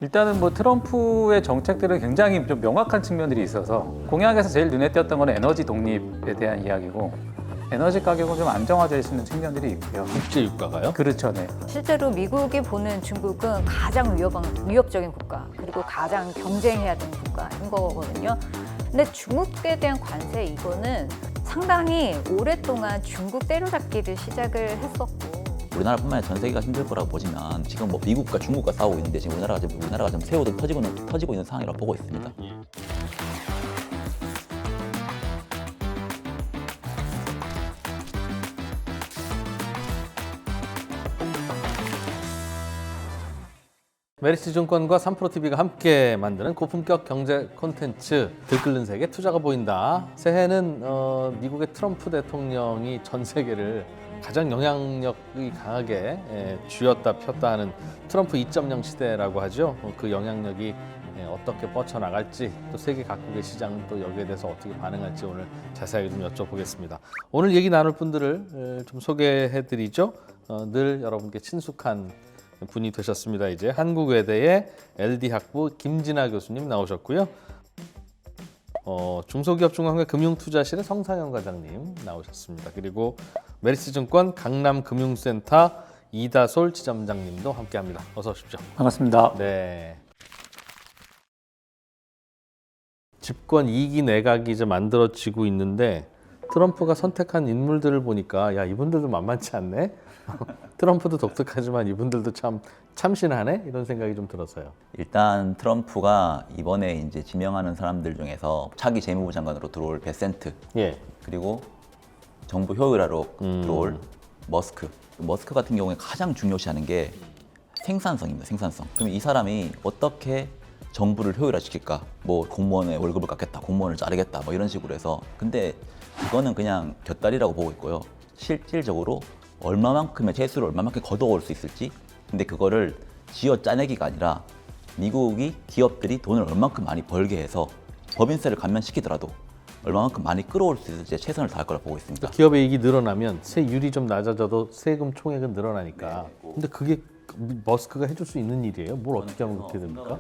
일단은 뭐 트럼프의 정책들은 굉장히 좀 명확한 측면들이 있어서 공약에서 제일 눈에 띄었던 건 에너지 독립에 대한 이야기고 에너지 가격은 좀 안정화될 수 있는 측면들이 있고요. 국제 유가가요? 그렇죠, 네. 실제로 미국이 보는 중국은 가장 위협적인 국가, 그리고 가장 경쟁해야 되는 국가인 거거든요. 근데 중국에 대한 관세 이거는 상당히 오랫동안 중국 때려잡기를 시작을 했었고, 우리나라뿐만 아니라 전 세계가 힘들 거라고 보지만 지금 뭐 미국과 중국과 싸우고 있는데 지금 우리나라가 좀 새우등 터지고 있는 상황이라고 보고 있습니다. 메리츠 증권과 3프로TV가 함께 만드는 고품격 경제 콘텐츠 들끓는 세계 투자가 보인다. 새해는 미국의 트럼프 대통령이 전 세계를 가장 영향력이 강하게 쥐었다 폈다 하는 트럼프 2.0 시대라고 하죠. 그 영향력이 어떻게 뻗쳐나갈지, 또 세계 각국의 시장은 또 여기에 대해서 어떻게 반응할지 오늘 자세하게 좀 여쭤보겠습니다. 오늘 얘기 나눌 분들을 좀 소개해드리죠. 늘 여러분께 친숙한 분이 되셨습니다. 이제 한국외대의 LD 학부 김진아 교수님 나오셨고요. 중소기업중앙회 금융투자실의 성상영 과장님 나오셨습니다. 그리고 메리츠증권 강남금융센터 이다솔 지점장님도 함께합니다. 어서 오십시오. 반갑습니다. 네. 집권 2기 내각이 이제 만들어지고 있는데 트럼프가 선택한 인물들을 보니까 야, 이분들도 만만치 않네. 트럼프도 독특하지만 이분들도 참 참신하네 이런 생각이 좀 들었어요. 일단 트럼프가 이번에 이제 지명하는 사람들 중에서 차기 재무부 장관으로 들어올 베센트, 예. 그리고 정부 효율화로 들어올 머스크 같은 경우에 가장 중요시하는 게 생산성입니다. 생산성. 그럼 이 사람이 어떻게 정부를 효율화시킬까? 뭐 공무원의 월급을 깎겠다, 공무원을 자르겠다, 뭐 이런 식으로 해서. 근데 그거는 그냥 곁다리라고 보고 있고요. 실질적으로 얼마만큼의 재수를 얼마만큼 걷어올 수 있을지, 근데 그거를 쥐어 짜내기가 아니라 미국이 기업들이 돈을 얼마만큼 많이 벌게 해서 법인세를 감면시키더라도 얼마만큼 많이 끌어올 수 있을지 최선을 다할 거라 보고 있습니다. 기업의 이익이 늘어나면 세율이 좀 낮아져도 세금 총액은 늘어나니까. 근데 그게 머스크가 해줄 수 있는 일이에요? 뭘 어떻게 하면 그렇게 됩니까?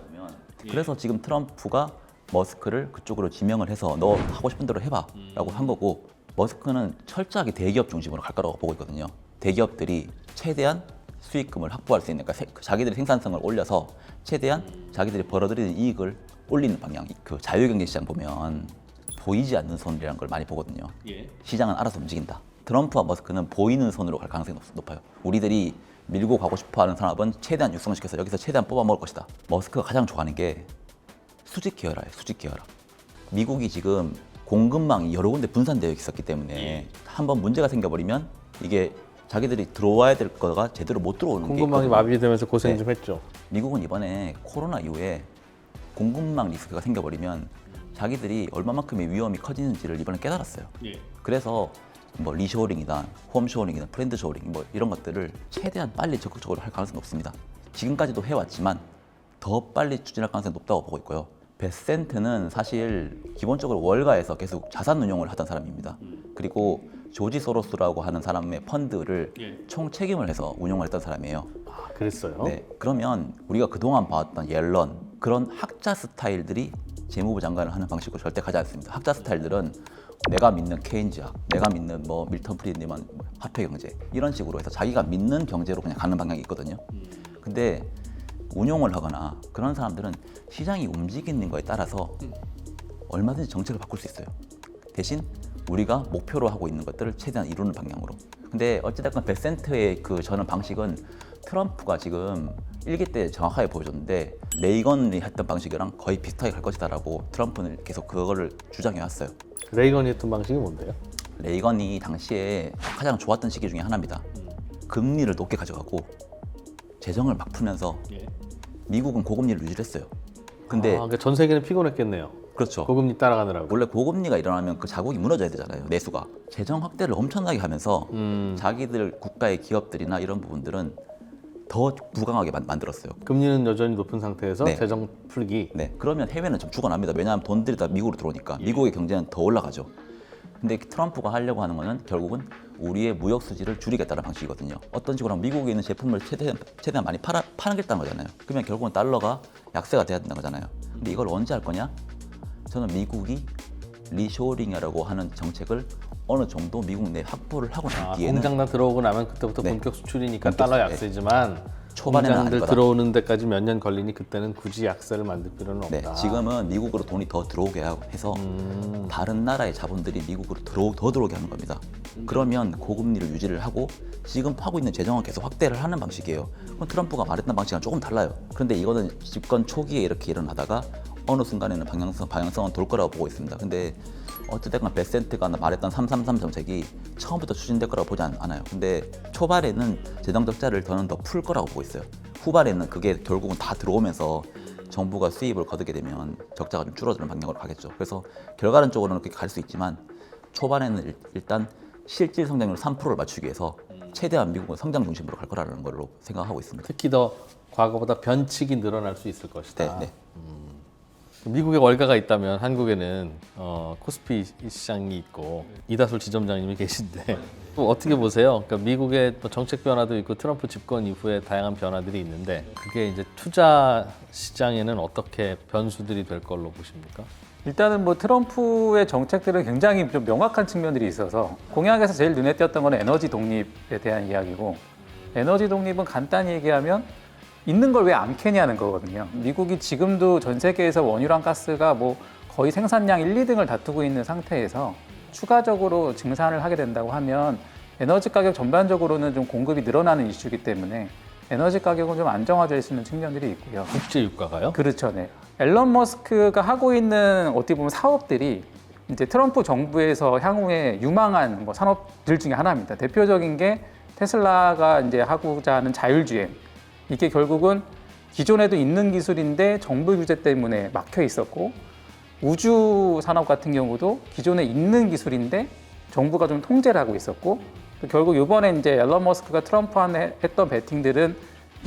그래서 지금 트럼프가 머스크를 그쪽으로 지명을 해서 너 하고 싶은 대로 해봐 라고 한 거고, 머스크는 철저하게 대기업 중심으로 갈 거라고 보고 있거든요. 대기업들이 최대한 수익금을 확보할 수 있는, 그러니까 자기들의 생산성을 올려서 최대한 자기들이 벌어들이는 이익을 올리는 방향. 그 자유경제 시장 보면 보이지 않는 손이라는 걸 많이 보거든요. 시장은 알아서 움직인다. 트럼프와 머스크는 보이는 손으로 갈 가능성이 높아요. 우리들이 밀고 가고 싶어하는 산업은 최대한 육성시켜서 여기서 최대한 뽑아 먹을 것이다. 머스크가 가장 좋아하는 게 수직 계열화예요. 수직 계열화. 미국이 지금 공급망이 여러 군데 분산되어 있었기 때문에 한번 문제가 생겨버리면 이게 자기들이 들어와야 될 거가 제대로 못 들어오는 게 공급망이 있거든요. 마비되면서 고생 좀 했죠. 미국은 이번에 코로나 이후에 공급망 리스크가 생겨버리면 자기들이 얼마만큼의 위험이 커지는지를 이번에 깨달았어요. 그래서 뭐 리쇼어링이나 홈쇼어링이나 프렌드쇼어링 뭐 이런 것들을 최대한 빨리 적극적으로 할 가능성이 높습니다. 지금까지도 해왔지만 더 빨리 추진할 가능성이 높다고 보고 있고요. 베센트는 사실 기본적으로 월가에서 계속 자산 운용을 하던 사람입니다. 그리고 조지 소로스라고 하는 사람의 펀드를 총 책임을 해서 운용을 했던 사람이에요. 아, 그랬어요? 네, 그러면 우리가 그동안 봐왔던 옐런, 그런 학자 스타일들이 재무부 장관을 하는 방식으로 절대 가지 않습니다. 학자 스타일들은 내가 믿는 케인즈학, 내가 믿는 뭐 밀턴 프리드만 화폐 경제 이런 식으로 해서 자기가 믿는 경제로 그냥 가는 방향이 있거든요. 근데 운용을 하거나 그런 사람들은 시장이 움직이는 거에 따라서 얼마든지 정책을 바꿀 수 있어요. 대신 우리가 목표로 하고 있는 것들을 최대한 이루는 방향으로. 근데 어찌됐건 베센트의 그 저는 방식은 트럼프가 지금 1기 때 정확하게 보여줬는데 레이건이 했던 방식이랑 거의 비슷하게 갈 것이다라고 트럼프는 계속 그거를 주장해 왔어요. 레이건이 했던 방식이 뭔데요? 레이건이 당시에 가장 좋았던 시기 중에 하나입니다. 금리를 높게 가져가고 재정을 막 풀면서 미국은 고금리를 유지했어요. 근데 그러니까 전 세계는 피곤했겠네요. 그렇죠. 고금리 따라가느라고. 원래 고금리가 일어나면 그 자국이 무너져야 되잖아요. 내수가. 재정 확대를 엄청나게 하면서 자기들 국가의 기업들이나 이런 부분들은 더 부강하게 만들었어요. 금리는 여전히 높은 상태에서 네. 재정 풀기. 네, 그러면 해외는 좀 죽어납니다. 왜냐하면 돈들이 다 미국으로 들어오니까 미국의 경제는 더 올라가죠. 근데 트럼프가 하려고 하는 거는 결국은 우리의 무역 수지를 줄이겠다는 방식이거든요. 어떤 식으로 하면 미국에 있는 제품을 최대한 많이 팔아겠다는 거잖아요. 그러면 결국은 달러가 약세가 돼야 된다는 거잖아요. 근데 이걸 언제 할 거냐? 저는 미국이 리쇼링이라고 하는 정책을 어느 정도 미국 내 확보를 하고 난 뒤에는 공장나 들어오고 나면 그때부터 네. 본격 수출이니까 본격 달러 수출, 약세지만 초반에는 아닐 공장들 거다. 들어오는 데까지 몇 년 걸리니 그때는 굳이 약세를 만들 필요는 네, 없다. 지금은 미국으로 돈이 더 들어오게 해서 다른 나라의 자본들이 미국으로 더 들어오게 하는 겁니다. 그러면 고금리를 유지를 하고 지금 하고 있는 재정은 계속 확대를 하는 방식이에요. 그럼 트럼프가 말했던 방식이랑 조금 달라요. 그런데 이거는 집권 초기에 이렇게 일어나다가 어느 순간에는 방향성은 돌 거라고 보고 있습니다. 근데 어쨌든 베센트가 말했던 333 정책이 처음부터 추진될 거라고 보지 않아요. 근데 초반에는 재정 적자를 저는 더 풀 거라고 보고 있어요. 후반에는 그게 결국은 다 들어오면서 정부가 수입을 거두게 되면 적자가 좀 줄어드는 방향으로 가겠죠. 그래서 결과론적으로는 그렇게 갈 수 있지만 초반에는 일단 실질 성장률 3%를 맞추기 위해서 최대한 미국은 성장 중심으로 갈 거라는 걸로 생각하고 있습니다. 특히 더 과거보다 변칙이 늘어날 수 있을 것이다. 네. 미국에 월가가 있다면 한국에는 코스피 시장이 있고 이다솔 지점장님이 계신데 또 어떻게 보세요? 그러니까 미국의 뭐 정책 변화도 있고 트럼프 집권 이후에 다양한 변화들이 있는데 그게 이제 투자 시장에는 어떻게 변수들이 될 걸로 보십니까? 일단은 뭐 트럼프의 정책들은 굉장히 좀 명확한 측면들이 있어서 공약에서 제일 눈에 띄었던 건 에너지 독립에 대한 이야기고 에너지 독립은 간단히 얘기하면 있는 걸 왜 안 캐냐는 거거든요. 미국이 지금도 전 세계에서 원유랑 가스가 뭐 거의 생산량 1, 2등을 다투고 있는 상태에서 추가적으로 증산을 하게 된다고 하면 에너지 가격 전반적으로는 좀 공급이 늘어나는 이슈이기 때문에 에너지 가격은 좀 안정화될 수 있는 측면들이 있고요. 국제 유가가요? 그렇죠, 네. 앨런 머스크가 하고 있는 어떻게 보면 사업들이 이제 트럼프 정부에서 향후에 유망한 뭐 산업들 중에 하나입니다. 대표적인 게 테슬라가 이제 하고자 하는 자율주행. 이게 결국은 기존에도 있는 기술인데 정부 규제 때문에 막혀 있었고 우주 산업 같은 경우도 기존에 있는 기술인데 정부가 좀 통제를 하고 있었고 또 결국 이번에 이제 앨런 머스크가 트럼프한테 했던 베팅들은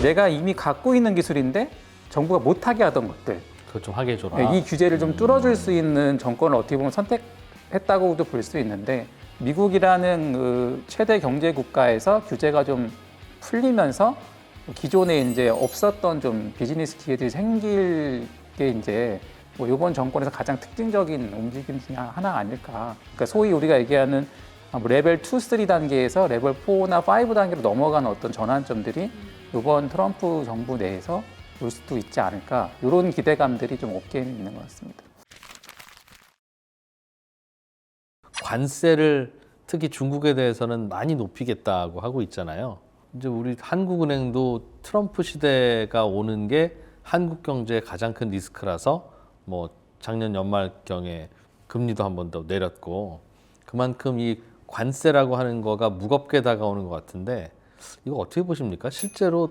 내가 이미 갖고 있는 기술인데 정부가 못하게 하던 것들 그거 좀 하게 해줘라. 네, 이 규제를 좀 뚫어줄 수 있는 정권을 어떻게 보면 선택했다고도 볼 수 있는데 미국이라는 그 최대 경제 국가에서 규제가 좀 풀리면서 기존에 이제 없었던 좀 비즈니스 기회들이 생길 게 이제 뭐 이번 정권에서 가장 특징적인 움직임 중에 하나 아닐까. 그러니까 소위 우리가 얘기하는 뭐 레벨 2, 3 단계에서 레벨 4나 5 단계로 넘어가는 어떤 전환점들이 이번 트럼프 정부 내에서 올 수도 있지 않을까. 이런 기대감들이 좀 어깨에 있는 것 같습니다. 관세를 특히 중국에 대해서는 많이 높이겠다고 하고 있잖아요. 이제 우리 한국은행도 트럼프 시대가 오는 게 한국 경제의 가장 큰 리스크라서 뭐 작년 연말경에 금리도 한 번 더 내렸고 그만큼 이 관세라고 하는 거가 무겁게 다가오는 것 같은데 이거 어떻게 보십니까? 실제로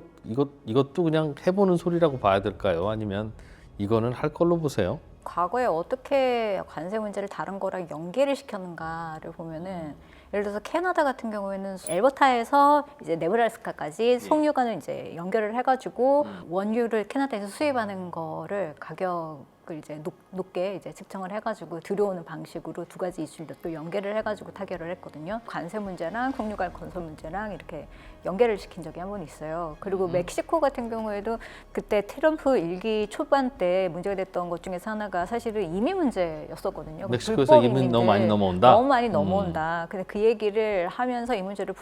이것도 그냥 해보는 소리라고 봐야 될까요? 아니면 이거는 할 걸로 보세요? 과거에 어떻게 관세 문제를 다른 거랑 연계를 시켰는가를 보면은 예를 들어서 캐나다 같은 경우에는 엘버타에서 이제 네브라스카까지 송유관을 이제 연결을 해가지고 원유를 캐나다에서 수입하는 거를 가격을 이제 높게 이제 측정을 해가지고 들여오는 방식으로 두 가지 이슈를 또 연계를 해가지고 타결을 했거든요. 관세 문제랑 석유관 건설 문제랑 이렇게 연계를 시킨 적이 한 번 있어요. 그리고 멕시코 같은 경우에도 그때 트럼프 일기 초반 때 문제가 됐던 것 중에서 하나가 사실은 이민 문제였었거든요. 멕시코에서 불법 이민 너무 이민들 많이 넘어온다? 너무 많이 넘어온다. 근데 그 얘기를 하면서 이 문제를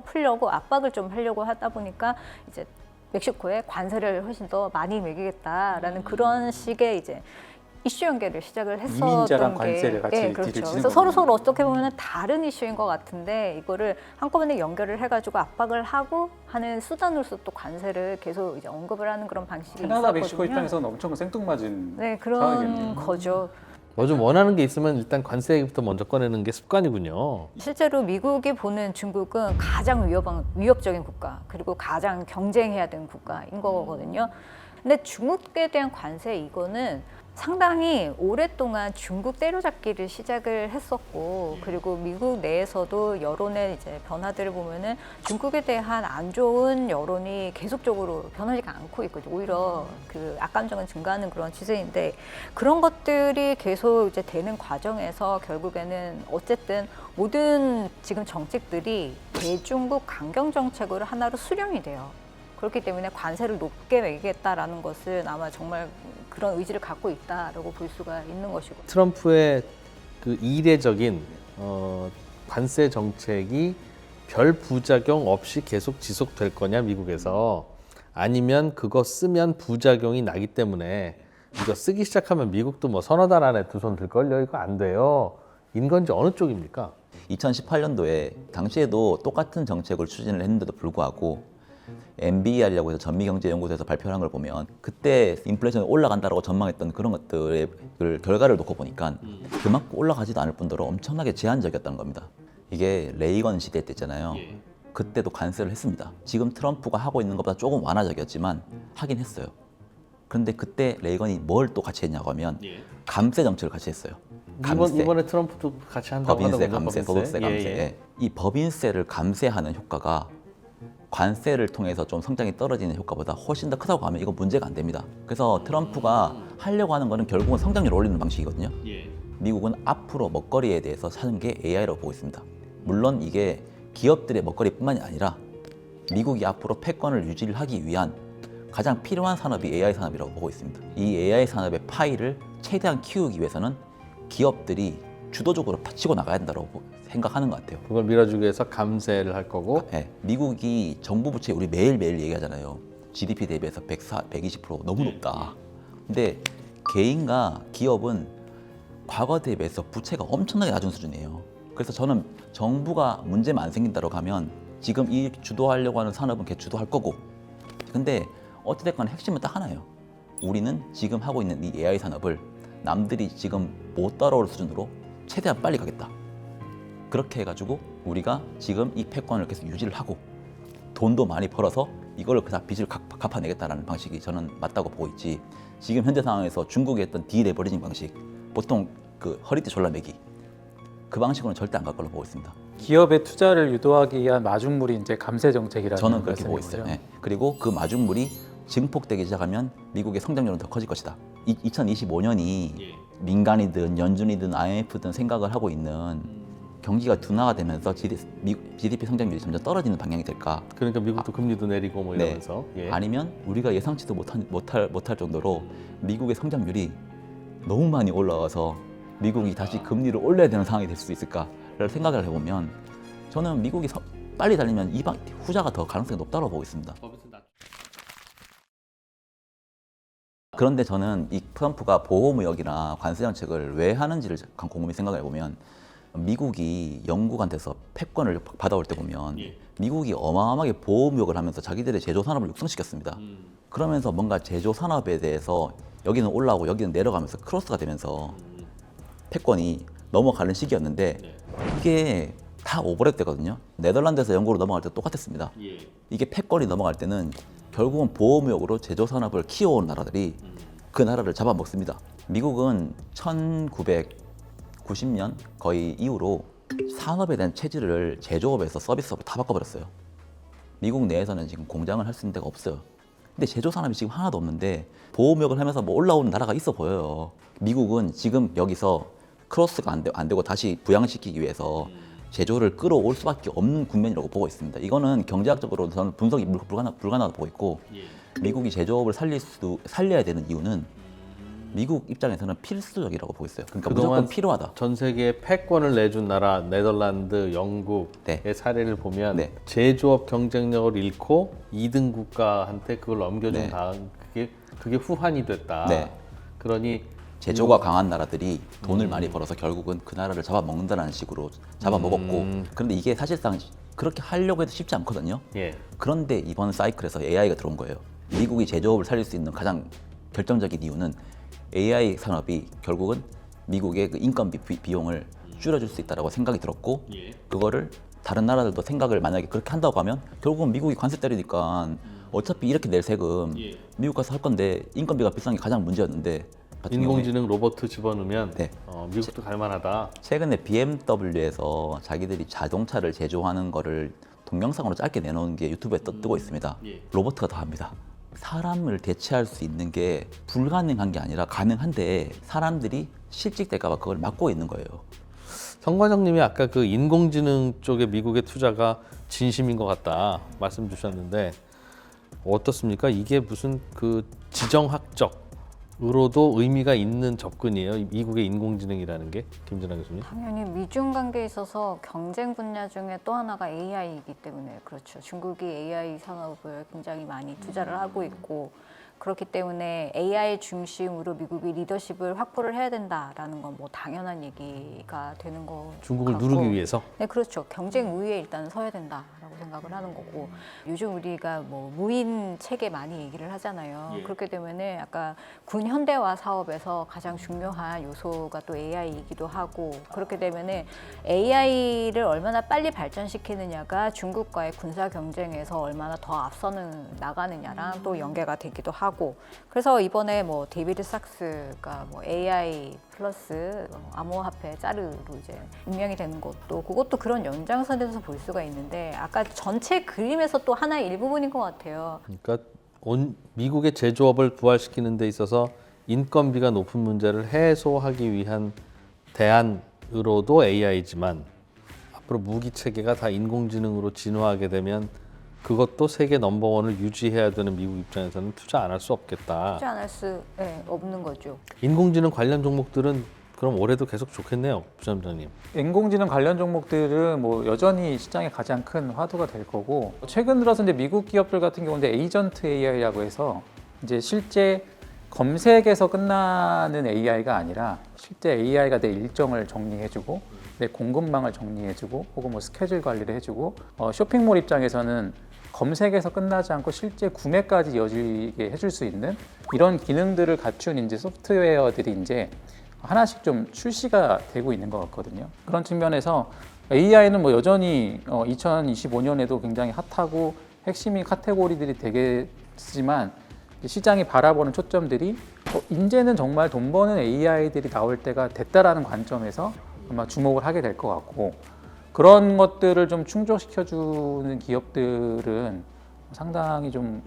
풀려고 압박을 좀 하려고 하다 보니까 이제 멕시코에 관세를 훨씬 더 많이 매기겠다라는 그런 식의 이제 이슈 연계를 시작을 했었던 이민자랑 게 관세를 같이 예, 뒤를 그렇죠. 치는 그래서 거군요. 서로 어떻게 보면 다른 이슈인 것 같은데 이거를 한꺼번에 연결을 해가지고 압박을 하고 하는 수단으로서 또 관세를 계속 이제 언급을 하는 그런 방식이 캐나다, 있었거든요. 멕시코 입장에서는 엄청 생뚱맞은 네, 그런 상황이겠네요. 거죠. 뭐 좀 원하는 게 있으면 일단 관세 얘기부터 먼저 꺼내는 게 습관이군요. 실제로 미국이 보는 중국은 가장 위협적인 국가 그리고 가장 경쟁해야 되는 국가인 거거든요. 근데 중국에 대한 관세 이거는 상당히 오랫동안 중국 때려잡기를 시작을 했었고, 그리고 미국 내에서도 여론의 이제 변화들을 보면은 중국에 대한 안 좋은 여론이 계속적으로 변하지가 않고 있거든요. 오히려 그 악감정은 증가하는 그런 추세인데, 그런 것들이 계속 이제 되는 과정에서 결국에는 어쨌든 모든 지금 정책들이 대중국 강경 정책으로 하나로 수렴이 돼요. 그렇기 때문에 관세를 높게 매기겠다라는 것은 아마 정말 그런 의지를 갖고 있다라고 볼 수가 있는 것이고. 트럼프의 그 이례적인 관세 정책이 별 부작용 없이 계속 지속될 거냐 미국에서, 아니면 그거 쓰면 부작용이 나기 때문에 이거 쓰기 시작하면 미국도 뭐 서너 달 안에 두 손 들걸요, 이거 안 돼요, 인 건지 어느 쪽입니까? 2018년도에 당시에도 똑같은 정책을 추진을 했는데도 불구하고 MBR이라고 해서 전미경제연구소에서 발표한 걸 보면 그때 인플레이션이 올라간다라고 전망했던 그런 것들의 결과를 놓고 보니까 그만큼 올라가지도 않을 뿐더러 엄청나게 제한적이었다는 겁니다. 이게 레이건 시대 때 있잖아요. 그때도 관세를 했습니다. 지금 트럼프가 하고 있는 것보다 조금 완화적이었지만 하긴 했어요. 그런데 그때 레이건이 뭘 또 같이 했냐고 하면 감세 정책을 같이 했어요. 이번에 트럼프도 같이 한다고 법인세 하더군요. 감세, 소득세 감세. 예. 이 법인세를 감세하는 효과가 관세를 통해서 좀 성장이 떨어지는 효과보다 훨씬 더 크다고 하면 이거 문제가 안 됩니다. 그래서 트럼프가 하려고 하는 거는 결국은 성장률을 올리는 방식이거든요. 미국은 앞으로 먹거리에 대해서 찾는 게 AI라고 보고 있습니다. 물론 이게 기업들의 먹거리뿐만이 아니라 미국이 앞으로 패권을 유지를 하기 위한 가장 필요한 산업이 AI 산업이라고 보고 있습니다. 이 AI 산업의 파이를 최대한 키우기 위해서는 기업들이 주도적으로 치고 나가야 된다고 생각하는 것 같아요. 그걸 밀어주기 위해서 감세를 할 거고. 네, 미국이 정부 부채 우리 매일매일 얘기하잖아요. GDP 대비해서 120% 너무 높다. 근데 개인과 기업은 과거 대비해서 부채가 엄청나게 낮은 수준이에요. 그래서 저는 정부가 문제만 안 생긴다고 하면 지금 이 주도하려고 하는 산업은 걔 주도할 거고, 근데 어찌됐건 핵심은 딱 하나예요. 우리는 지금 하고 있는 이 AI 산업을 남들이 지금 못 따라올 수준으로 최대한 빨리 가겠다. 그렇게 해가지고 우리가 지금 이 패권을 계속 유지를 하고 돈도 많이 벌어서 이걸로 그다 빚을 갚아내겠다라는 방식이 저는 맞다고 보고 있지, 지금 현재 상황에서 중국이 했던 디레버리징 방식, 보통 그 허리띠 졸라매기, 그 방식으로는 절대 안 갈 걸로 보고 있습니다. 기업의 투자를 유도하기 위한 마중물이 이제 감세 정책이라는 저는 그렇게 보고 있어요. 말씀이고요. 네. 그리고 그 마중물이 증폭되기 시작하면 미국의 성장률은 더 커질 것이다. 2025년이 민간이든 연준이든 IMF든 생각을 하고 있는 경기가 둔화가 되면서 GDP 성장률이 점점 떨어지는 방향이 될까? 그러니까 미국도 금리도 내리고 뭐 이러면서. 예. 아니면 우리가 예상치도 못할 정도로 미국의 성장률이 너무 많이 올라와서 미국이 다시 금리를 올려야 되는 상황이 될 수 있을까를 생각을 해보면 저는 미국이 빨리 달리면 후자가 더 가능성이 높다고 보고 있습니다. 그런데 저는 이 트럼프가 보호무역이나 관세 정책을 왜 하는지를 곰곰이 생각해 보면, 미국이 영국한테서 패권을 받아올 때 보면 미국이 어마어마하게 보호무역을 하면서 자기들의 제조 산업을 육성시켰습니다. 그러면서 뭔가 제조 산업에 대해서 여기는 올라오고 여기는 내려가면서 크로스가 되면서 패권이 넘어가는 시기였는데 이게 다 오버랩 되거든요. 네덜란드에서 영국으로 넘어갈 때 똑같았습니다. 이게 패권이 넘어갈 때는 결국은 보호무역으로 제조 산업을 키워온 나라들이 그 나라를 잡아먹습니다. 미국은 1990년 거의 이후로 산업에 대한 체질을 제조업에서 서비스업으로 다 바꿔버렸어요. 미국 내에서는 지금 공장을 할 수 있는 데가 없어요. 근데 제조 산업이 지금 하나도 없는데 보호무역을 하면서 뭐 올라오는 나라가 있어 보여요. 미국은 지금 여기서 크로스가 안 되고 다시 부양시키기 위해서 제조를 끌어올 수밖에 없는 국면이라고 보고 있습니다. 이거는 경제학적으로 저는 분석이 불가능하다고 보고 있고, 미국이 제조업을 살려야 되는 이유는 미국 입장에서는 필수적이라고 보고 있어요. 그러니까 무조건 필요하다. 전 세계에 패권을 내준 나라 네덜란드, 영국의 사례를 보면 제조업 경쟁력을 잃고 2등 국가한테 그걸 넘겨준 다음 그게 후환이 됐다. 그러니 제조가 강한 나라들이 돈을 많이 벌어서 결국은 그 나라를 잡아먹는다는 식으로 잡아먹었고, 그런데 이게 사실상 그렇게 하려고 해도 쉽지 않거든요. 그런데 이번 사이클에서 AI가 들어온 거예요. 미국이 제조업을 살릴 수 있는 가장 결정적인 이유는 AI 산업이 결국은 미국의 그 인건비 비용을 줄여줄 수 있다고 생각이 들었고, 그거를 다른 나라들도 생각을 만약에 그렇게 한다고 하면 결국은 미국이 관세 때리니까 어차피 이렇게 낼 세금 미국 가서 할 건데 인건비가 비싼 게 가장 문제였는데 같은 경우에 인공지능 로봇 집어넣으면 네. 미국도 갈만하다. 최근에 BMW에서 자기들이 자동차를 제조하는 거를 동영상으로 짧게 내놓은 게 유튜브에 뜨고 있습니다. 예. 로봇가 더 합니다. 사람을 대체할 수 있는 게 불가능한 게 아니라 가능한데 사람들이 실직될까 봐 그걸 막고 있는 거예요. 성 과장님이 아까 그 인공지능 쪽에 미국의 투자가 진심인 것 같다 말씀 주셨는데 어떻습니까? 이게 무슨 그 지정학적으로도 의미가 있는 접근이에요. 이 미국의 인공지능이라는 게 김진아 교수님. 당연히 미중 관계에 있어서 경쟁 분야 중에 또 하나가 AI이기 때문에 그렇죠. 중국이 AI 산업을 굉장히 많이 투자를 하고 있고 그렇기 때문에 AI 중심으로 미국이 리더십을 확보를 해야 된다라는 건 뭐 당연한 얘기가 되는 거 중국을 같고. 누르기 위해서. 네, 그렇죠. 경쟁 우위에 일단 서야 된다라고 생각을 하는 거고 요즘 우리가 뭐 무인 체계 많이 얘기를 하잖아요. 예. 그렇기 때문에 아까 군 현대화 사업에서 가장 중요한 요소가 또 AI이기도 하고 그렇게 되면은 AI를 얼마나 빨리 발전시키느냐가 중국과의 군사 경쟁에서 얼마나 더 앞서는 나가느냐랑 또 연계가 되기도 하고 그래서 이번에 뭐 데이비드 sak스가 뭐 AI 플러스 암호화폐 짜르로 이제 임명이 되는 것도 그것도 그런 연장선에서 볼 수가 있는데 아까 전체 그림에서 또 하나의 일부분인 것 같아요. 그러니까 미국의 제조업을 부활시키는 데 있어서 인건비가 높은 문제를 해소하기 위한 대안으로도 AI지만 앞으로 무기 체계가 다 인공지능으로 진화하게 되면 그것도 세계 넘버원을 유지해야 되는 미국 입장에서는 투자 안 할 수 없겠다. 쉽지 않을 수 없는 거죠. 인공지능 관련 종목들은 그럼 올해도 계속 좋겠네요, 부장님. 인공지능 관련 종목들은 뭐 여전히 시장의 가장 큰 화두가 될 거고 최근 들어서 이제 미국 기업들 같은 경우는 에이전트 AI라고 해서 이제 실제 검색에서 끝나는 AI가 아니라 실제 AI가 내 일정을 정리해주고 내 공급망을 정리해주고 혹은 뭐 스케줄 관리를 해주고 쇼핑몰 입장에서는 검색에서 끝나지 않고 실제 구매까지 이어지게 해줄 수 있는 이런 기능들을 갖춘 이제 소프트웨어들이 이제 하나씩 좀 출시가 되고 있는 것 같거든요. 그런 측면에서 AI는 뭐 여전히 2025년에도 굉장히 핫하고 핵심인 카테고리들이 되겠지만 시장이 바라보는 초점들이 이제는 정말 돈 버는 AI들이 나올 때가 됐다라는 관점에서 아마 주목을 하게 될 것 같고 그런 것들을 좀 충족시켜주는 기업들은 상당히 좀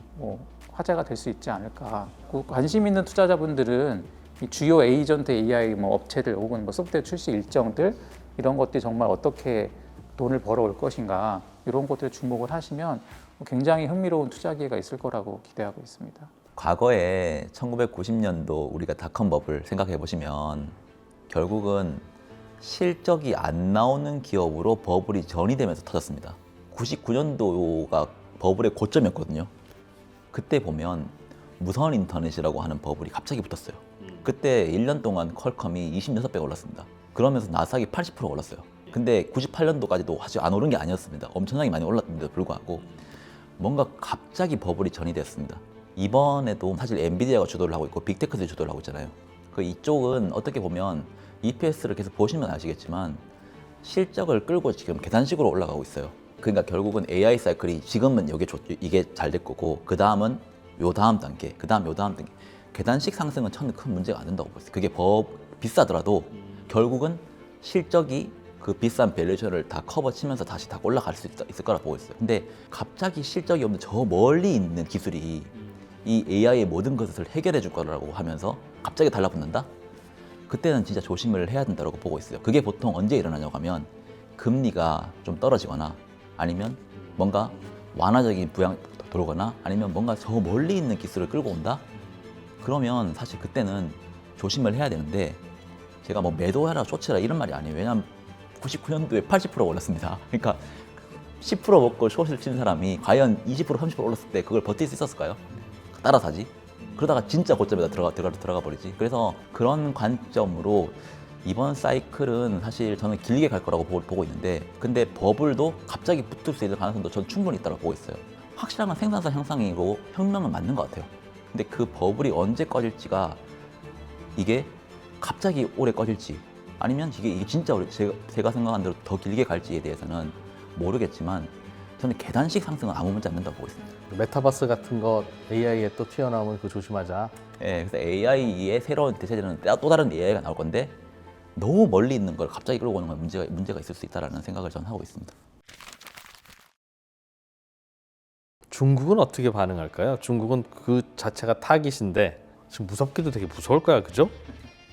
화제가 될 수 있지 않을까. 관심 있는 투자자분들은 이 주요 에이전트 AI 뭐 업체들 혹은 뭐 소프트웨어 출시 일정들 이런 것들이 정말 어떻게 돈을 벌어올 것인가 이런 것들에 주목을 하시면 굉장히 흥미로운 투자 기회가 있을 거라고 기대하고 있습니다. 과거에 1990년도 우리가 닷컴 버블 생각해 보시면 결국은 실적이 안 나오는 기업으로 버블이 전이되면서 터졌습니다. 99년도가 버블의 고점이었거든요. 그때 보면 무선 인터넷이라고 하는 버블이 갑자기 붙었어요. 그때 1년 동안 퀄컴이 26배 올랐습니다. 그러면서 나스닥이 80% 올랐어요. 근데 98년도까지도 사실 안 오른 게 아니었습니다. 엄청나게 많이 올랐는데도 불구하고 뭔가 갑자기 버블이 전이됐습니다. 이번에도 사실 엔비디아가 주도를 하고 있고 빅테크들이 주도를 하고 있잖아요. 이쪽은 어떻게 보면 EPS를 계속 보시면 아시겠지만 실적을 끌고 지금 계단식으로 올라가고 있어요. 그러니까 결국은 AI 사이클이 지금은 이게 잘 될 거고 그 다음은 요 다음 단계, 그 다음 요 다음 단계 계단식 상승은 저는 큰 문제가 안 된다고 보였어요. 그게 비싸더라도 결국은 실적이 그 비싼 밸류에이션을 다 커버치면서 다시 다 올라갈 수 있을 거라 보고 있어요. 근데 갑자기 실적이 없는 저 멀리 있는 기술이 이 AI의 모든 것을 해결해 줄 거라고 하면서 갑자기 달라붙는다? 그때는 진짜 조심을 해야 된다고 보고 있어요. 그게 보통 언제 일어나냐고 하면 금리가 좀 떨어지거나 아니면 뭔가 완화적인 부양 돌거나 아니면 뭔가 저 멀리 있는 기술을 끌고 온다? 그러면 사실 그때는 조심을 해야 되는데 제가 뭐 매도해라 쫓아라 이런 말이 아니에요. 왜냐하면 99년도에 80% 올랐습니다. 그러니까 10% 먹고 숏을 친 사람이 과연 20% 30% 올랐을 때 그걸 버틸 수 있었을까요? 따라 사지. 그러다가 진짜 고점에다 들어가 버리지. 그래서 그런 관점으로 이번 사이클은 사실 저는 길게 갈 거라고 보고 있는데 근데 버블도 갑자기 붙을 수 있는 가능성도 전 충분히 있다고 보고 있어요. 확실한 생산성 향상이고 혁명은 맞는 것 같아요. 근데 그 버블이 언제 꺼질지가 이게 갑자기 오래 꺼질지 아니면 이게 진짜 제가 생각한 대로 더 길게 갈지에 대해서는 모르겠지만 저는 계단식 상승은 아무 문제 안 된다고 보고 있습니다. 메타버스 같은 거 AI에 또 튀어나오면 그거 조심하자. 예, 그래서 AI의 새로운 대세되는 또 다른 AI가 나올 건데 너무 멀리 있는 걸 갑자기 끌고 오는 건 문제가 있을 수 있다라는 생각을 저는 하고 있습니다. 중국은 어떻게 반응할까요? 중국은 그 자체가 타깃인데 지금 무섭기도 되게 무서울 거야, 그죠?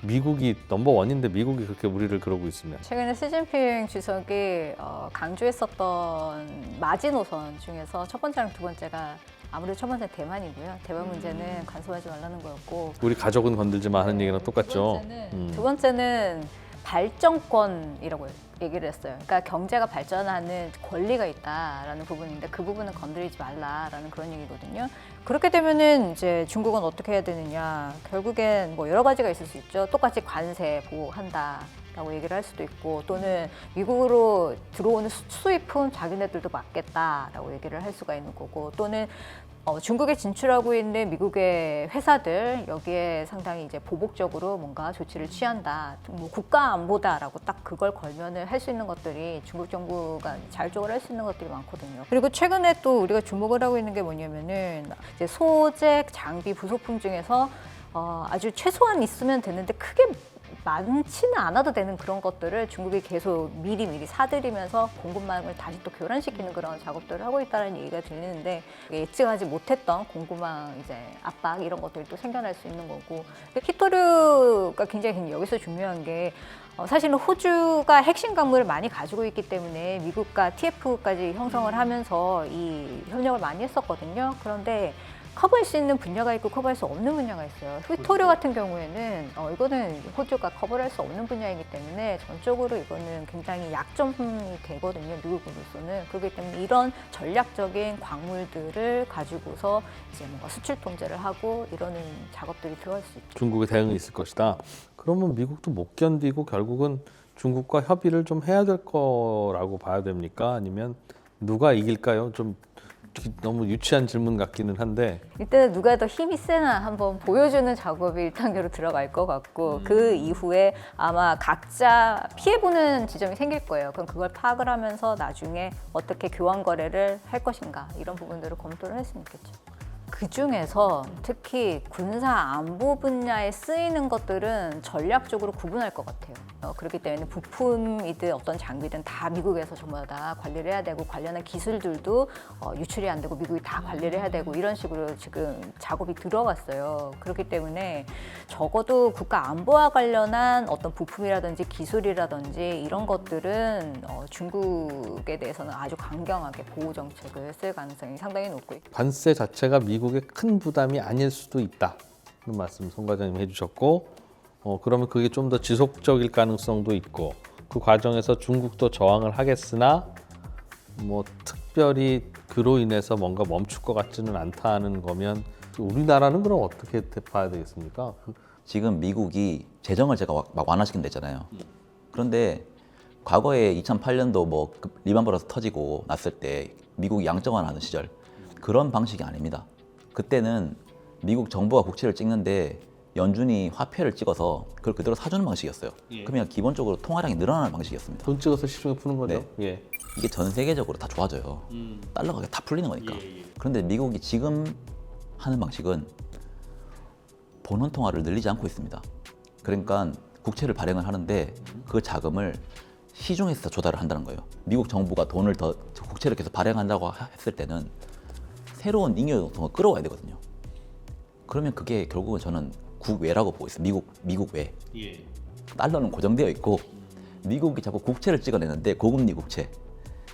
미국이 넘버원인데 미국이 그렇게 우리를 그러고 있으면 최근에 시진핑 주석이 강조했었던 마지노선 중에서 첫 번째랑 두 번째가 아무래도 첫 번째는 대만이고요. 대만 문제는 간섭하지 말라는 거였고 우리 가족은 건들지 마 하는 얘기랑 똑같죠. 두 번째는 발전권이라고 얘기를 했어요. 그러니까 경제가 발전하는 권리가 있다라는 부분인데 그 부분은 건드리지 말라라는 그런 얘기거든요. 그렇게 되면은 이제 중국은 어떻게 해야 되느냐? 결국엔 뭐 여러 가지가 있을 수 있죠. 똑같이 관세 보호한다라고 얘기를 할 수도 있고 또는 미국으로 들어오는 수입품 자기네들도 막겠다라고 얘기를 할 수가 있는 거고 또는 중국에 진출하고 있는 미국의 회사들 여기에 상당히 이제 보복적으로 뭔가 조치를 취한다, 뭐 국가 안보다라고 딱 그걸 걸면은 할 수 있는 것들이 중국 정부가 자율적으로 할 수 있는 것들이 많거든요. 그리고 최근에 또 우리가 주목을 하고 있는 게 뭐냐면은 이제 소재, 장비, 부속품 중에서 아주 최소한 있으면 되는데 크게 많지는 않아도 되는 그런 것들을 중국이 계속 미리 사들이면서 공급망을 다시 또 교란시키는 그런 작업들을 하고 있다는 얘기가 들리는데 예측하지 못했던 공급망 이제 압박 이런 것들이 또 생겨날 수 있는 거고 히토류가 굉장히 여기서 중요한 게 사실은 호주가 핵심 광물을 많이 가지고 있기 때문에 미국과 TF까지 형성을 하면서 이 협력을 많이 했었거든요. 그런데 커버할 수 있는 분야가 있고 커버할 수 없는 분야가 있어요. 히토류 같은 경우에는 이거는 호주가 커버를 할 수 없는 분야이기 때문에 전적으로 이거는 굉장히 약점이 되거든요. 미국으로서는. 그렇기 때문에 이런 전략적인 광물들을 가지고서 이제 뭔가 수출 통제를 하고 이러는 작업들이 들어갈 수 있죠. 중국의 대응이 있을 것이다. 그러면 미국도 못 견디고 결국은 중국과 협의를 좀 해야 될 거라고 봐야 됩니까? 아니면 누가 이길까요? 좀 너무 유치한 질문 같기는 한데 이때는 누가 더 힘이 세나 한번 보여주는 작업이 1단계로 들어갈 것 같고 그 이후에 아마 각자 피해보는 지점이 생길 거예요. 그럼 그걸 파악을 하면서 나중에 어떻게 교환 거래를 할 것인가 이런 부분들을 검토를 할 수 있겠죠. 그 중에서 특히 군사 안보 분야에 쓰이는 것들은 전략적으로 구분할 것 같아요. 그렇기 때문에 부품이든 어떤 장비든 다 미국에서 전부 다 관리를 해야 되고 관련한 기술들도 유출이 안 되고 미국이 다 관리를 해야 되고 이런 식으로 지금 작업이 들어갔어요. 그렇기 때문에 적어도 국가 안보와 관련한 어떤 부품이라든지 기술이라든지 이런 것들은 중국에 대해서는 아주 강경하게 보호 정책을 쓸 가능성이 상당히 높고 있고 관세 자체가 미국의 큰 부담이 아닐 수도 있다. 그런 말씀 송 과장님 해주셨고 그러면 그게 좀 더 지속적일 가능성도 있고 그 과정에서 중국도 저항을 하겠으나 뭐 특별히 그로 인해서 뭔가 멈출 것 같지는 않다는 거면 우리나라는 그럼 어떻게 봐야 되겠습니까? 지금 미국이 재정을 제가 막 완화시킨다 했잖아요. 그런데 과거에 2008년도 뭐 리만 브라더스 터지고 났을 때 미국이 양적완하는 시절 그런 방식이 아닙니다. 그때는 미국 정부가 국채를 찍는데 연준이 화폐를 찍어서 그걸 그대로 사주는 방식이었어요. 그러면 기본적으로 통화량이 늘어나는 방식이었습니다. 돈 찍어서 시중에 푸는 거죠? 네. 예. 이게 전 세계적으로 다 좋아져요. 달러가 다 풀리는 거니까. 그런데 미국이 지금 하는 방식은 본원 통화를 늘리지 않고 있습니다. 그러니까 국채를 발행을 하는데 그 자금을 시중에서 조달을 한다는 거예요. 미국 정부가 돈을 더 국채를 계속 발행한다고 했을 때는 새로운 잉여유통을 끌어와야 되거든요. 그러면 그게 결국은 저는 국외라고 보고 있어요. 미국 외. 달러는 고정되어 있고 미국이 자꾸 국채를 찍어내는데 고금리 국채.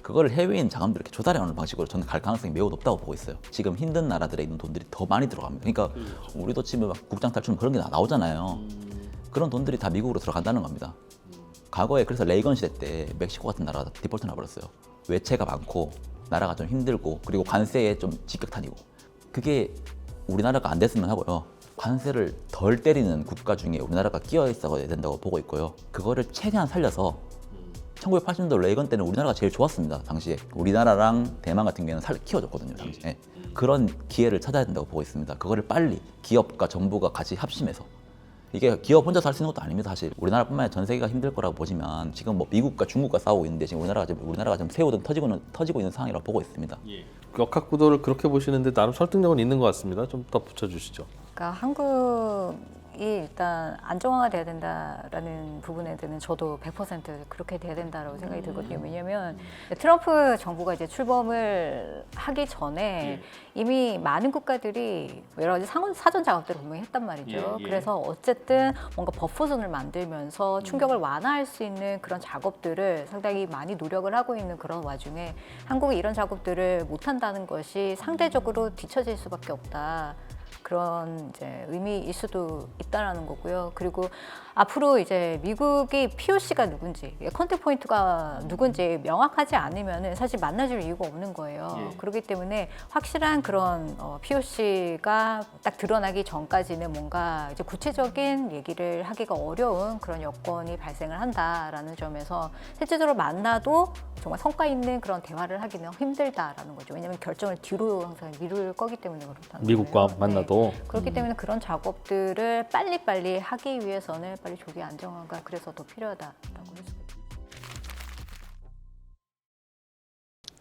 그걸 해외인 자금들 이렇게 조달해오는 방식으로 저는 갈 가능성이 매우 높다고 보고 있어요. 지금 힘든 나라들에 있는 돈들이 더 많이 들어갑니다. 그러니까 우리도 지금 막 국장 탈출 그런 게 나오잖아요. 그런 돈들이 다 미국으로 들어간다는 겁니다. 과거에 그래서 레이건 시대 때 멕시코 같은 나라가 디폴트 나버렸어요. 외채가 많고 나라가 좀 힘들고 그리고 관세에 좀 직격탄이고 그게 우리나라가 안 됐으면 하고요. 관세를 덜 때리는 국가 중에 우리나라가 끼어 있어야 된다고 보고 있고요. 그거를 최대한 살려서 1980년도 레이건 때는 우리나라가 제일 좋았습니다. 당시에 우리나라랑 대만 같은 경우에는 키워줬거든요. 당시에 그런 기회를 찾아야 된다고 보고 있습니다. 그거를 빨리 기업과 정부가 같이 합심해서 이게 기업 혼자서 할 수 있는 것도 아닙니다. 사실 우리나라뿐만 아니라 전 세계가 힘들 거라고 보지만 지금 뭐 미국과 중국과 싸우고 있는데 지금 우리나라가 지금 새우등 터지고 있는 상황이라고 보고 있습니다. 역학구도를 그렇게 보시는데 나름 설득력은 있는 것 같습니다. 좀 더 붙여주시죠. 그러니까 한국이 일단 안정화가 돼야 된다라는 부분에 대해서는 저도 100% 그렇게 돼야 된다라고 생각이 들거든요. 왜냐하면 트럼프 정부가 이제 출범을 하기 전에 이미 많은 국가들이 여러 가지 사전 작업들을 분명히 했단 말이죠. 그래서 어쨌든 뭔가 버퍼존을 만들면서 충격을 완화할 수 있는 그런 작업들을 상당히 많이 노력을 하고 있는 그런 와중에 한국이 이런 작업들을 못한다는 것이 상대적으로 뒤처질 수밖에 없다. 그런 이제 의미일 수도 있다라는 거고요. 그리고 앞으로 이제 미국이 POC가 누군지, 컨택 포인트가 누군지 명확하지 않으면은 사실 만나줄 이유가 없는 거예요. 그렇기 때문에 확실한 그런 POC가 딱 드러나기 전까지는 뭔가 이제 구체적인 얘기를 하기가 어려운 그런 여건이 발생을 한다라는 점에서 실제적으로 만나도 정말 성과 있는 그런 대화를 하기는 힘들다라는 거죠. 왜냐하면 결정을 뒤로 항상 미룰 거기 때문에 그렇다는 미국과 거예요. 만나도. 그렇기 때문에 그런 작업들을 빨리빨리 하기 위해서는 빨리 조기 안정화가 그래서 더 필요하다라고 했습니다.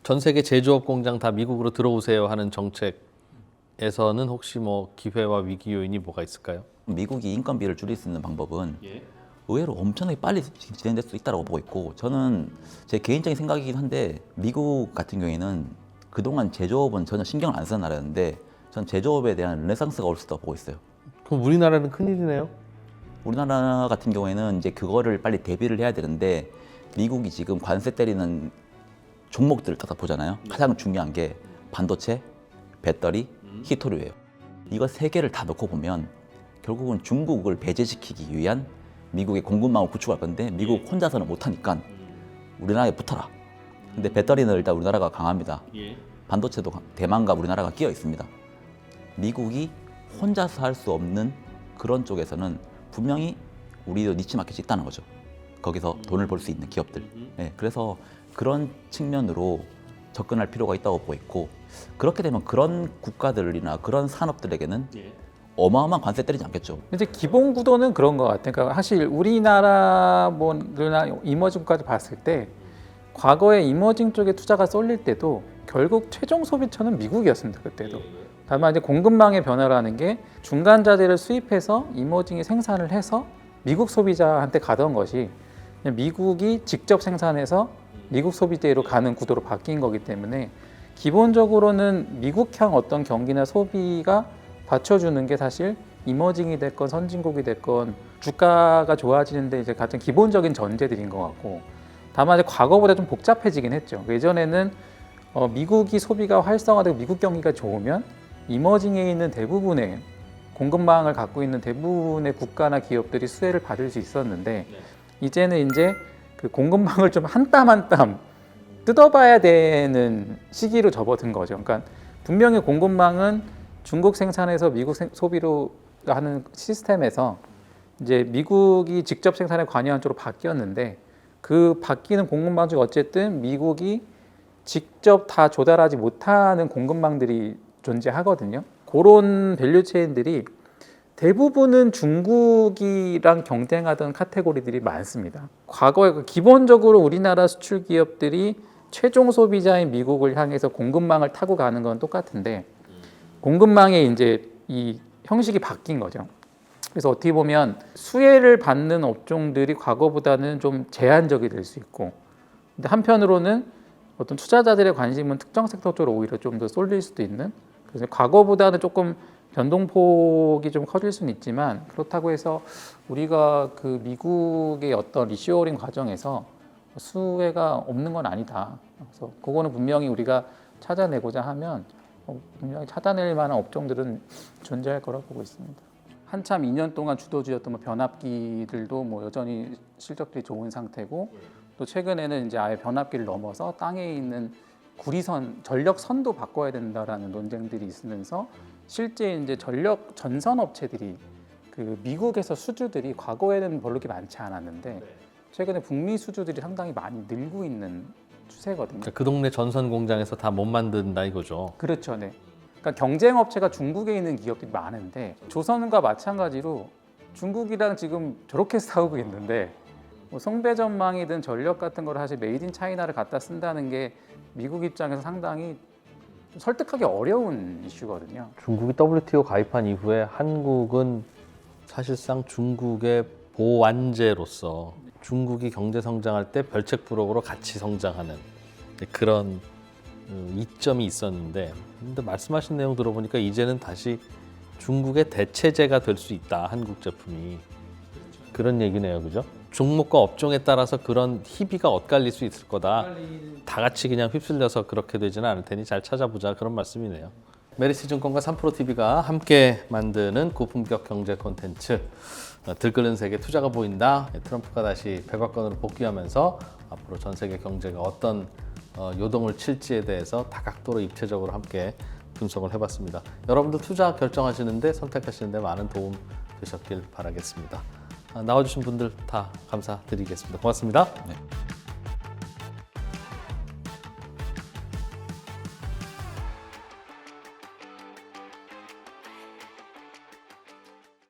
전 세계 제조업 공장 다 미국으로 들어오세요 하는 정책에서는 혹시 뭐 기회와 위기 요인이 뭐가 있을까요? 미국이 인건비를 줄일 수 있는 방법은 의외로 엄청나게 빨리 진행될 수 있다고 보고 있고 저는 제 개인적인 생각이긴 한데 미국 같은 경우에는 그동안 제조업은 전혀 신경을 안 쓰는 나라였는데 전 제조업에 대한 르네상스가 올 수 있다고 보고 있어요. 그럼 우리나라는 큰일이네요. 우리나라 같은 경우에는 이제 그거를 빨리 대비를 해야 되는데 미국이 지금 관세 때리는 종목들을 딱 보잖아요. 가장 중요한 게 반도체, 배터리, 히토류예요. 이거 세 개를 다 넣고 보면 결국은 중국을 배제시키기 위한 미국의 공급망을 구축할 건데 미국 혼자서는 못하니까 우리나라에 붙어라. 근데 배터리는 일단 우리나라가 강합니다. 반도체도 대만과 우리나라가 끼어 있습니다. 미국이 혼자서 할 수 없는 그런 쪽에서는 분명히 우리도 니치 마켓이 있다는 거죠. 거기서 돈을 벌 수 있는 기업들. 네, 그래서 그런 측면으로 접근할 필요가 있다고 보고 있고 그렇게 되면 그런 국가들이나 그런 산업들에게는 어마어마한 관세 때리지 않겠죠. 이제 기본 구도는 그런 것 같아요. 그러니까 사실 우리나라 뭐나 이머징까지 봤을 때 과거에 이머징 쪽에 투자가 쏠릴 때도 결국 최종 소비처는 미국이었습니다. 그때도. 다만 이제 공급망의 변화라는 게 중간 자재를 수입해서 이머징이 생산을 해서 미국 소비자한테 가던 것이 그냥 미국이 직접 생산해서 미국 소비재로 가는 구도로 바뀐 거기 때문에 기본적으로는 미국향 어떤 경기나 소비가 받쳐주는 게 사실 이머징이 됐건 선진국이 됐건 주가가 좋아지는데 이제 가장 기본적인 전제들인 것 같고 다만 이제 과거보다 좀 복잡해지긴 했죠. 예전에는 미국이 소비가 활성화되고 미국 경기가 좋으면 이머징에 있는 대부분의 공급망을 갖고 있는 대부분의 국가나 기업들이 수혜를 받을 수 있었는데 이제는 이제 그 공급망을 좀 한 땀 한 땀 뜯어봐야 되는 시기로 접어든 거죠. 그러니까 분명히 공급망은 중국 생산에서 미국 소비로 하는 시스템에서 이제 미국이 직접 생산에 관여한 쪽으로 바뀌었는데 그 바뀌는 공급망 중에 어쨌든 미국이 직접 다 조달하지 못하는 공급망들이 존재하거든요. 그런 밸류 체인들이 대부분은 중국이랑 경쟁하던 카테고리들이 많습니다. 과거에 기본적으로 우리나라 수출 기업들이 최종 소비자인 미국을 향해서 공급망을 타고 가는 건 똑같은데 공급망의 이제 이 형식이 바뀐 거죠. 그래서 어떻게 보면 수혜를 받는 업종들이 과거보다는 좀 제한적이 될 수 있고 근데 한편으로는 어떤 투자자들의 관심은 특정 섹터 쪽으로 오히려 좀 더 쏠릴 수도 있는 그래서 과거보다는 조금 변동폭이 좀 커질 수는 있지만 그렇다고 해서 우리가 그 미국의 어떤 리쇼어링 과정에서 수혜가 없는 건 아니다. 그래서 그거는 분명히 우리가 찾아내고자 하면 분명히 찾아낼 만한 업종들은 존재할 거라고 보고 있습니다. 한참 2년 동안 주도주였던 뭐 변압기들도 뭐 여전히 실적들이 좋은 상태고 또 최근에는 이제 아예 변압기를 넘어서 땅에 있는 구리선, 전력선도 바꿔야 된다라는 논쟁들이 있으면서 실제 이제 전력 전선 업체들이 그 미국에서 수주들이 과거에는 별로 그렇게 많지 않았는데 최근에 북미 수주들이 상당히 많이 늘고 있는 추세거든요. 그 동네 전선 공장에서 다 못 만든다 이거죠. 그렇죠, 네. 그러니까 경쟁 업체가 중국에 있는 기업들이 많은데 조선과 마찬가지로 중국이랑 지금 저렇게 싸우고 있는데 뭐 송배전망이든 전력 같은 걸 사실 메이드 인 차이나를 갖다 쓴다는 게 미국 입장에서 상당히 좀 설득하기 어려운 이슈거든요. 중국이 WTO 가입한 이후에 한국은 사실상 중국의 보완제로서 중국이 경제 성장할 때 별책부록으로 같이 성장하는 그런 이점이 있었는데, 근데 말씀하신 내용 들어보니까 이제는 다시 중국의 대체제가 될 수 있다, 한국 제품이. 그런 얘기네요, 그죠? 종목과 업종에 따라서 그런 희비가 엇갈릴 수 있을 거다. 다 같이 그냥 휩쓸려서 그렇게 되지는 않을 테니 잘 찾아보자, 그런 말씀이네요. 메리츠 증권과 3프로TV가 함께 만드는 고품격 경제 콘텐츠 들끓는 세계 투자가 보인다. 트럼프가 다시 백악관으로 복귀하면서 앞으로 전 세계 경제가 어떤 요동을 칠지에 대해서 다각도로 입체적으로 함께 분석을 해봤습니다. 여러분들 투자 결정하시는데 선택하시는데 많은 도움 되셨길 바라겠습니다. 나와주신 분들 다 감사드리겠습니다. 고맙습니다. 네.